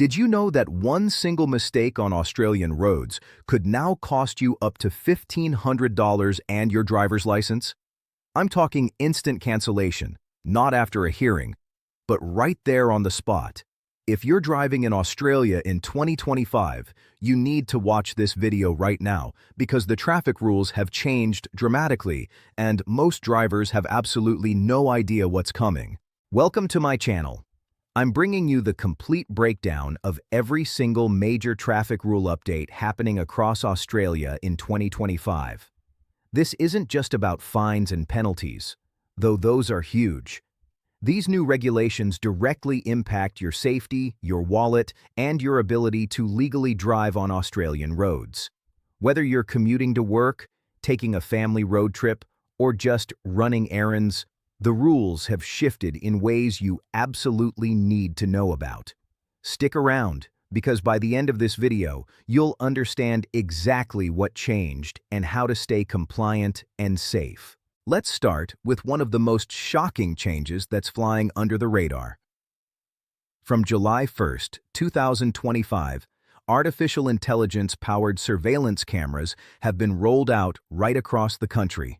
Did you know that one single mistake on Australian roads could now cost you up to $1,500 and your driver's license? I'm talking instant cancellation, not after a hearing, but right there on the spot. If you're driving in Australia in 2025, you need to watch this video right now because the traffic rules have changed dramatically and most drivers have absolutely no idea what's coming. Welcome to my channel. I'm bringing you the complete breakdown of every single major traffic rule update happening across Australia in 2025. This isn't just about fines and penalties, though those are huge. These new regulations directly impact your safety, your wallet, and your ability to legally drive on Australian roads. Whether you're commuting to work, taking a family road trip, or just running errands, the rules have shifted in ways you absolutely need to know about. Stick around, because by the end of this video, you'll understand exactly what changed and how to stay compliant and safe. Let's start with one of the most shocking changes that's flying under the radar. From July 1st, 2025, artificial intelligence-powered surveillance cameras have been rolled out right across the country.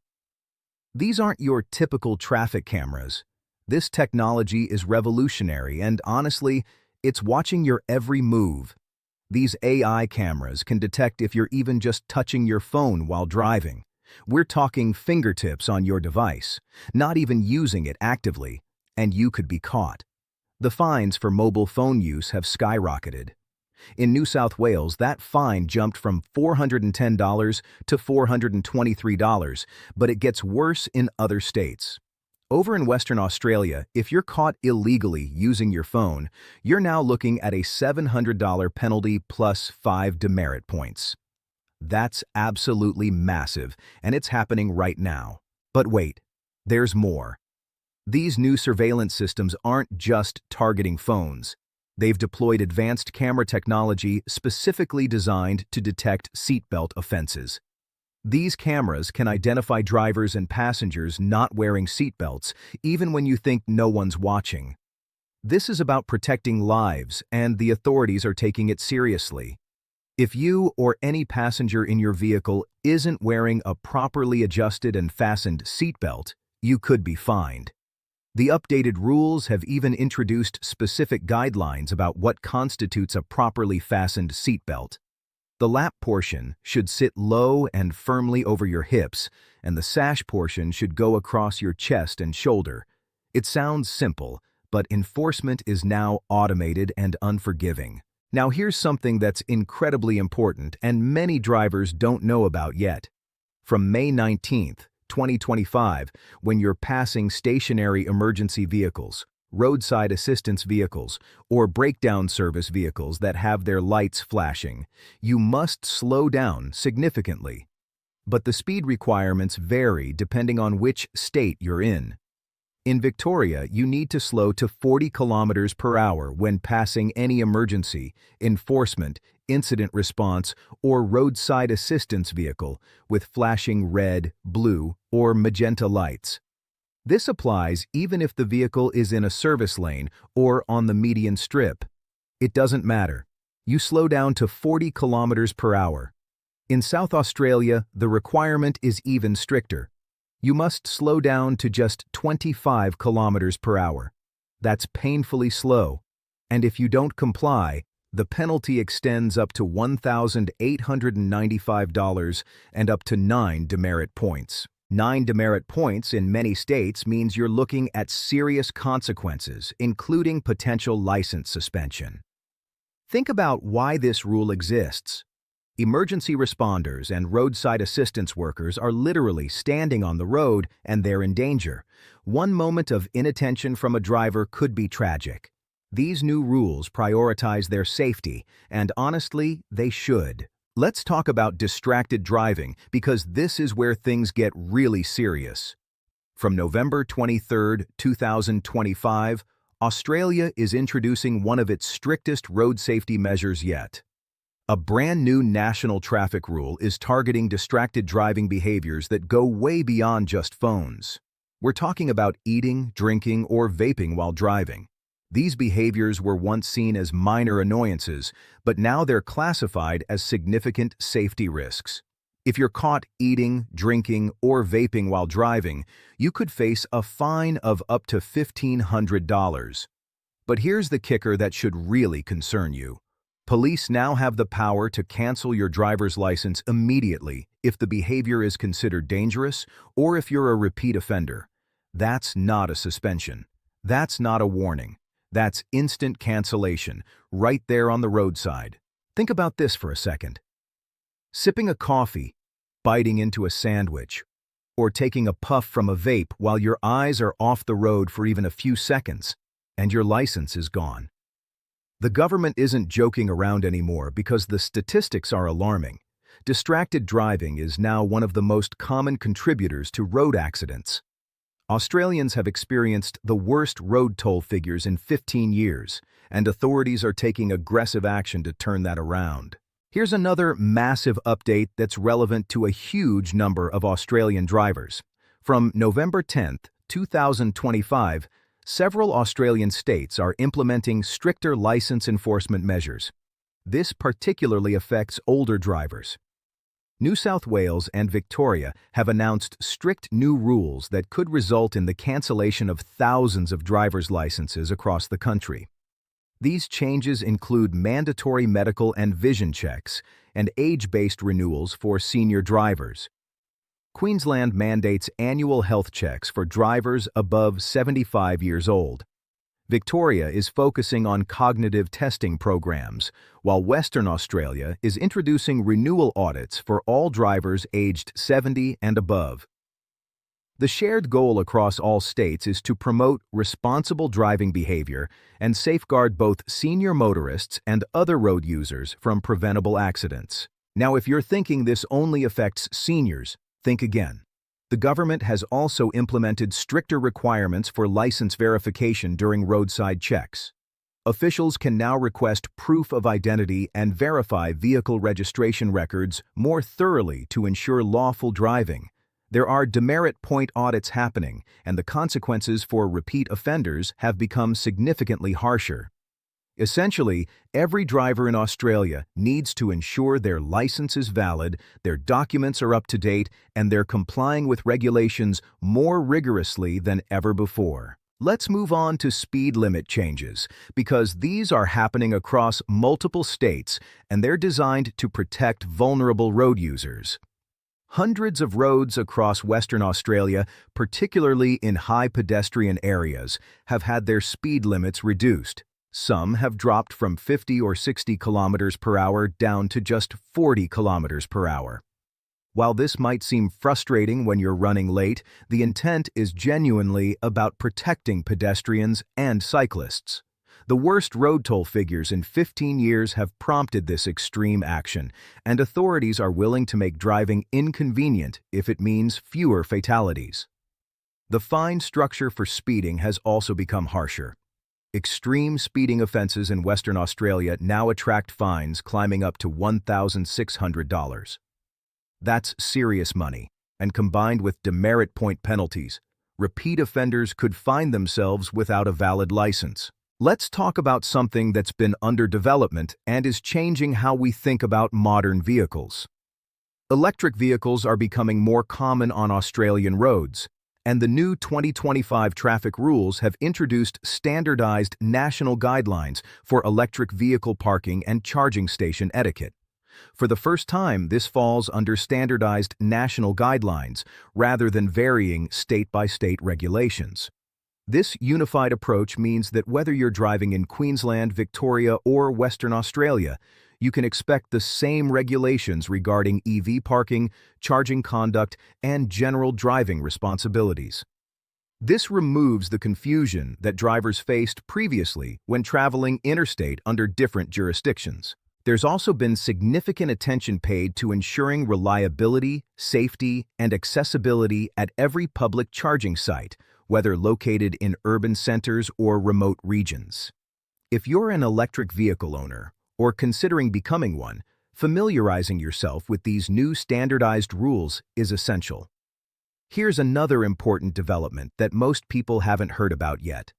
These aren't your typical traffic cameras. This technology is revolutionary and, honestly, it's watching your every move. These AI cameras can detect if you're even just touching your phone while driving. We're talking fingertips on your device, not even using it actively, and you could be caught. The fines for mobile phone use have skyrocketed. In New South Wales, that fine jumped from $410 to $423, but it gets worse in other states. Over in Western Australia, if you're caught illegally using your phone, you're now looking at a $700 penalty plus 5 demerit points. That's absolutely massive, and it's happening right now. But wait, there's more. These new surveillance systems aren't just targeting phones. They've deployed advanced camera technology specifically designed to detect seatbelt offenses. These cameras can identify drivers and passengers not wearing seatbelts, even when you think no one's watching. This is about protecting lives, and the authorities are taking it seriously. If you or any passenger in your vehicle isn't wearing a properly adjusted and fastened seatbelt, you could be fined. The updated rules have even introduced specific guidelines about what constitutes a properly fastened seatbelt. The lap portion should sit low and firmly over your hips, and the sash portion should go across your chest and shoulder. It sounds simple, but enforcement is now automated and unforgiving. Now here's something that's incredibly important and many drivers don't know about yet. From May 19th, 2025, when you're passing stationary emergency vehicles, roadside assistance vehicles, or breakdown service vehicles that have their lights flashing, you must slow down significantly. But the speed requirements vary depending on which state you're in. In Victoria, you need to slow to 40 kilometers per hour when passing any emergency, enforcement, incident response, or roadside assistance vehicle with flashing red, blue, or magenta lights. This applies even if the vehicle is in a service lane or on the median strip. It doesn't matter. You slow down to 40 kilometers per hour. In South Australia, the requirement is even stricter. You must slow down to just 25 kilometers per hour. That's painfully slow. And if you don't comply, the penalty extends up to $1,895 and up to 9 demerit points. 9 demerit points in many states means you're looking at serious consequences, including potential license suspension. Think about why this rule exists. Emergency responders and roadside assistance workers are literally standing on the road and they're in danger. One moment of inattention from a driver could be tragic. These new rules prioritize their safety, and honestly, they should. Let's talk about distracted driving because this is where things get really serious. From November 23, 2025, Australia is introducing one of its strictest road safety measures yet. A brand new national traffic rule is targeting distracted driving behaviors that go way beyond just phones. We're talking about eating, drinking, or vaping while driving. These behaviors were once seen as minor annoyances, but now they're classified as significant safety risks. If you're caught eating, drinking, or vaping while driving, you could face a fine of up to $1,500. But here's the kicker that should really concern you. Police now have the power to cancel your driver's license immediately if the behavior is considered dangerous or if you're a repeat offender. That's not a suspension. That's not a warning. That's instant cancellation, right there on the roadside. Think about this for a second. Sipping a coffee, biting into a sandwich, or taking a puff from a vape while your eyes are off the road for even a few seconds, and your license is gone. The government isn't joking around anymore because the statistics are alarming. Distracted driving is now one of the most common contributors to road accidents. Australians have experienced the worst road toll figures in 15 years, and authorities are taking aggressive action to turn that around. Here's another massive update that's relevant to a huge number of Australian drivers. From November 10, 2025, several Australian states are implementing stricter license enforcement measures. This particularly affects older drivers. New South Wales and Victoria have announced strict new rules that could result in the cancellation of thousands of driver's licenses across the country. These changes include mandatory medical and vision checks and age-based renewals for senior drivers. Queensland mandates annual health checks for drivers above 75 years old. Victoria is focusing on cognitive testing programs, while Western Australia is introducing renewal audits for all drivers aged 70 and above. The shared goal across all states is to promote responsible driving behavior and safeguard both senior motorists and other road users from preventable accidents. Now, if you're thinking this only affects seniors, think again. The government has also implemented stricter requirements for license verification during roadside checks. Officials can now request proof of identity and verify vehicle registration records more thoroughly to ensure lawful driving. There are demerit point audits happening, and the consequences for repeat offenders have become significantly harsher. Essentially, every driver in Australia needs to ensure their license is valid, their documents are up to date, and they're complying with regulations more rigorously than ever before. Let's move on to speed limit changes, because these are happening across multiple states, and they're designed to protect vulnerable road users. Hundreds of roads across Western Australia, particularly in high pedestrian areas, have had their speed limits reduced. Some have dropped from 50 or 60 kilometers per hour down to just 40 kilometers per hour. While this might seem frustrating when you're running late, the intent is genuinely about protecting pedestrians and cyclists. The worst road toll figures in 15 years have prompted this extreme action, and authorities are willing to make driving inconvenient if it means fewer fatalities. The fine structure for speeding has also become harsher. Extreme speeding offenses in Western Australia now attract fines climbing up to $1,600. That's serious money, and combined with demerit point penalties, repeat offenders could find themselves without a valid license. Let's talk about something that's been under development and is changing how we think about modern vehicles. Electric vehicles are becoming more common on Australian roads, and the new 2025 traffic rules have introduced standardized national guidelines for electric vehicle parking and charging station etiquette. For the first time, this falls under standardized national guidelines rather than varying state-by-state regulations. This unified approach means that whether you're driving in Queensland, Victoria, or Western Australia, you can expect the same regulations regarding EV parking, charging conduct, and general driving responsibilities. This removes the confusion that drivers faced previously when traveling interstate under different jurisdictions. There's also been significant attention paid to ensuring reliability, safety, and accessibility at every public charging site, whether located in urban centers or remote regions. If you're an electric vehicle owner, or considering becoming one, familiarizing yourself with these new standardized rules is essential. Here's another important development that most people haven't heard about yet.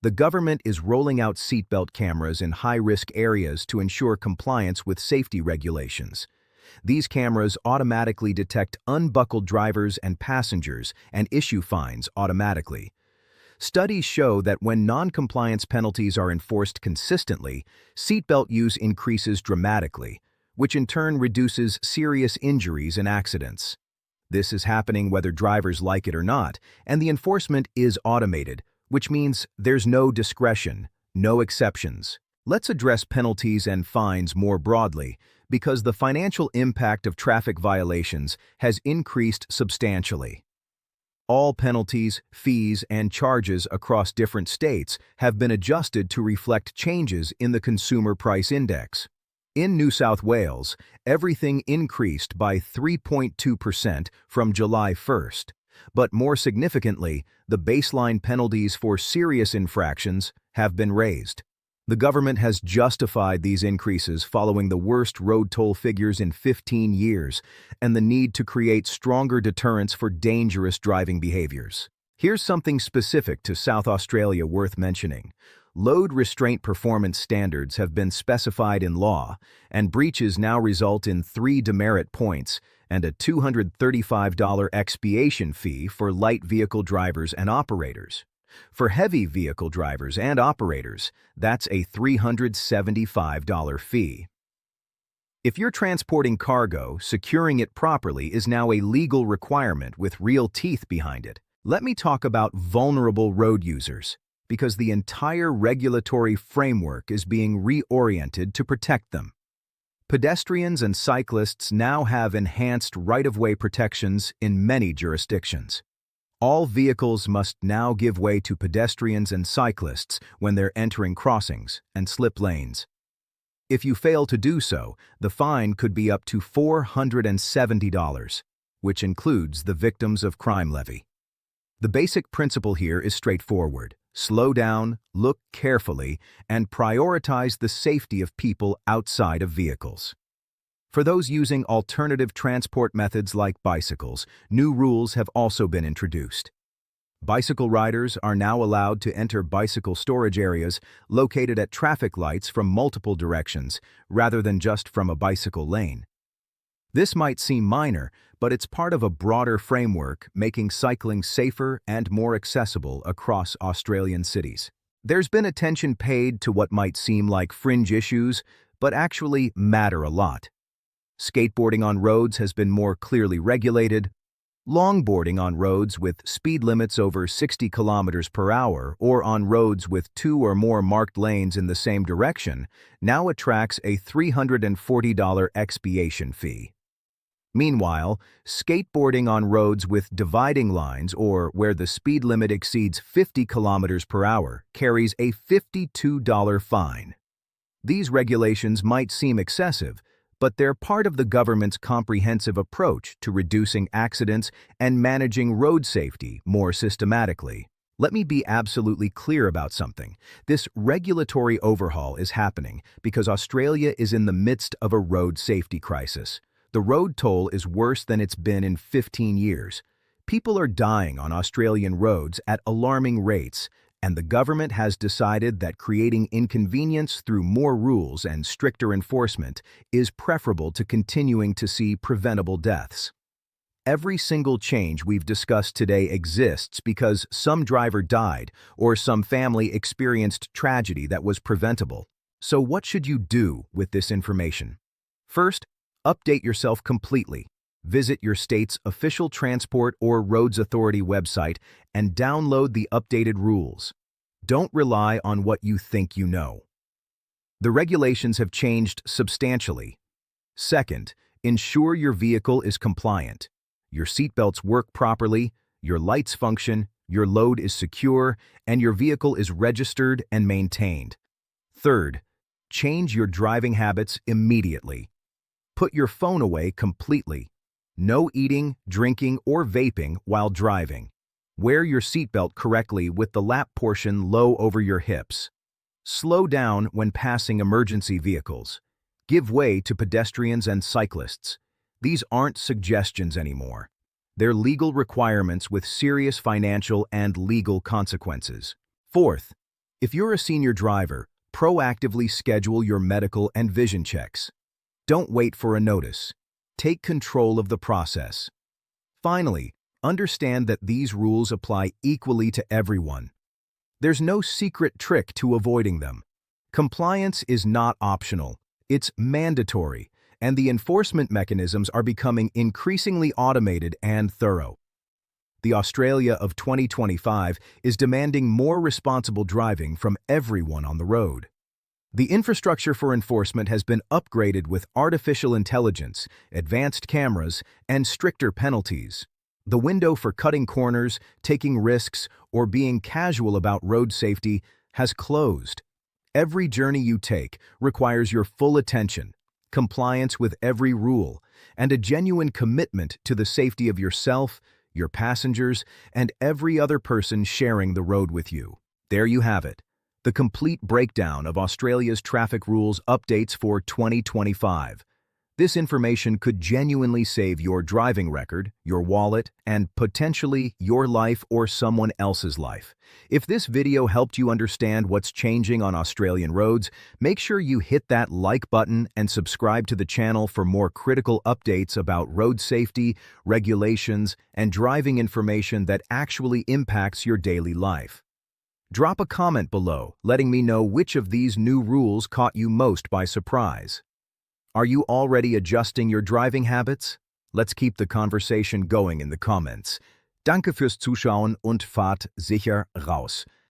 The government is rolling out seatbelt cameras in high-risk areas to ensure compliance with safety regulations. These cameras automatically detect unbuckled drivers and passengers and issue fines automatically. Studies show that when non-compliance penalties are enforced consistently, seatbelt use increases dramatically, which in turn reduces serious injuries and accidents. This is happening whether drivers like it or not, and the enforcement is automated, which means there's no discretion, no exceptions. Let's address penalties and fines more broadly, because the financial impact of traffic violations has increased substantially. All penalties, fees, and charges across different states have been adjusted to reflect changes in the Consumer Price Index. In New South Wales, everything increased by 3.2% from July 1st, but more significantly, the baseline penalties for serious infractions have been raised. The government has justified these increases following the worst road toll figures in 15 years and the need to create stronger deterrents for dangerous driving behaviors. Here's something specific to South Australia worth mentioning. Load restraint performance standards have been specified in law, and breaches now result in 3 demerit points and a $235 expiation fee for light vehicle drivers and operators. For heavy vehicle drivers and operators, that's a $375 fee. If you're transporting cargo, securing it properly is now a legal requirement with real teeth behind it. Let me talk about vulnerable road users, because the entire regulatory framework is being reoriented to protect them. Pedestrians and cyclists now have enhanced right-of-way protections in many jurisdictions. All vehicles must now give way to pedestrians and cyclists when they're entering crossings and slip lanes. If you fail to do so, the fine could be up to $470, which includes the Victims of Crime levy. The basic principle here is straightforward. Slow down, look carefully, and prioritize the safety of people outside of vehicles. For those using alternative transport methods like bicycles, new rules have also been introduced. Bicycle riders are now allowed to enter bicycle storage areas located at traffic lights from multiple directions, rather than just from a bicycle lane. This might seem minor, but it's part of a broader framework making cycling safer and more accessible across Australian cities. There's been attention paid to what might seem like fringe issues, but actually matter a lot. Skateboarding on roads has been more clearly regulated. Longboarding on roads with speed limits over 60 kilometers per hour or on roads with 2 or more marked lanes in the same direction now attracts a $340 expiation fee. Meanwhile, skateboarding on roads with dividing lines or where the speed limit exceeds 50 kilometers per hour carries a $52 fine. These regulations might seem excessive, but they're part of the government's comprehensive approach to reducing accidents and managing road safety more systematically. Let me be absolutely clear about something. This regulatory overhaul is happening because Australia is in the midst of a road safety crisis. The road toll is worse than it's been in 15 years. People are dying on Australian roads at alarming rates, and the government has decided that creating inconvenience through more rules and stricter enforcement is preferable to continuing to see preventable deaths. Every single change we've discussed today exists because some driver died or some family experienced tragedy that was preventable. So what should you do with this information? First, update yourself completely. Visit your state's official transport or roads authority website and download the updated rules. Don't rely on what you think you know. The regulations have changed substantially. Second, ensure your vehicle is compliant. Your seatbelts work properly, your lights function, your load is secure, and your vehicle is registered and maintained. Third, change your driving habits immediately. Put your phone away completely. No eating, drinking, or vaping while driving. Wear your seatbelt correctly with the lap portion low over your hips. Slow down when passing emergency vehicles. Give way to pedestrians and cyclists. These aren't suggestions anymore. They're legal requirements with serious financial and legal consequences. Fourth, If you're a senior driver, proactively schedule your medical and vision checks. Don't wait for a notice. Take control of the process. Finally, understand that these rules apply equally to everyone. There's no secret trick to avoiding them. Compliance is not optional, it's mandatory, and the enforcement mechanisms are becoming increasingly automated and thorough. The Australia of 2025 is demanding more responsible driving from everyone on the road. The infrastructure for enforcement has been upgraded with artificial intelligence, advanced cameras, and stricter penalties. The window for cutting corners, taking risks, or being casual about road safety has closed. Every journey you take requires your full attention, compliance with every rule, and a genuine commitment to the safety of yourself, your passengers, and every other person sharing the road with you. There you have it, the complete breakdown of Australia's traffic rules updates for 2025. This information could genuinely save your driving record, your wallet, and potentially your life or someone else's life. If this video helped you understand what's changing on Australian roads, make sure you hit that like button and subscribe to the channel for more critical updates about road safety, regulations, and driving information that actually impacts your daily life. Drop a comment below, letting me know which of these new rules caught you most by surprise. Are you already adjusting your driving habits? Let's keep the conversation going in the comments. Danke fürs Zuschauen und fahrt sicher raus.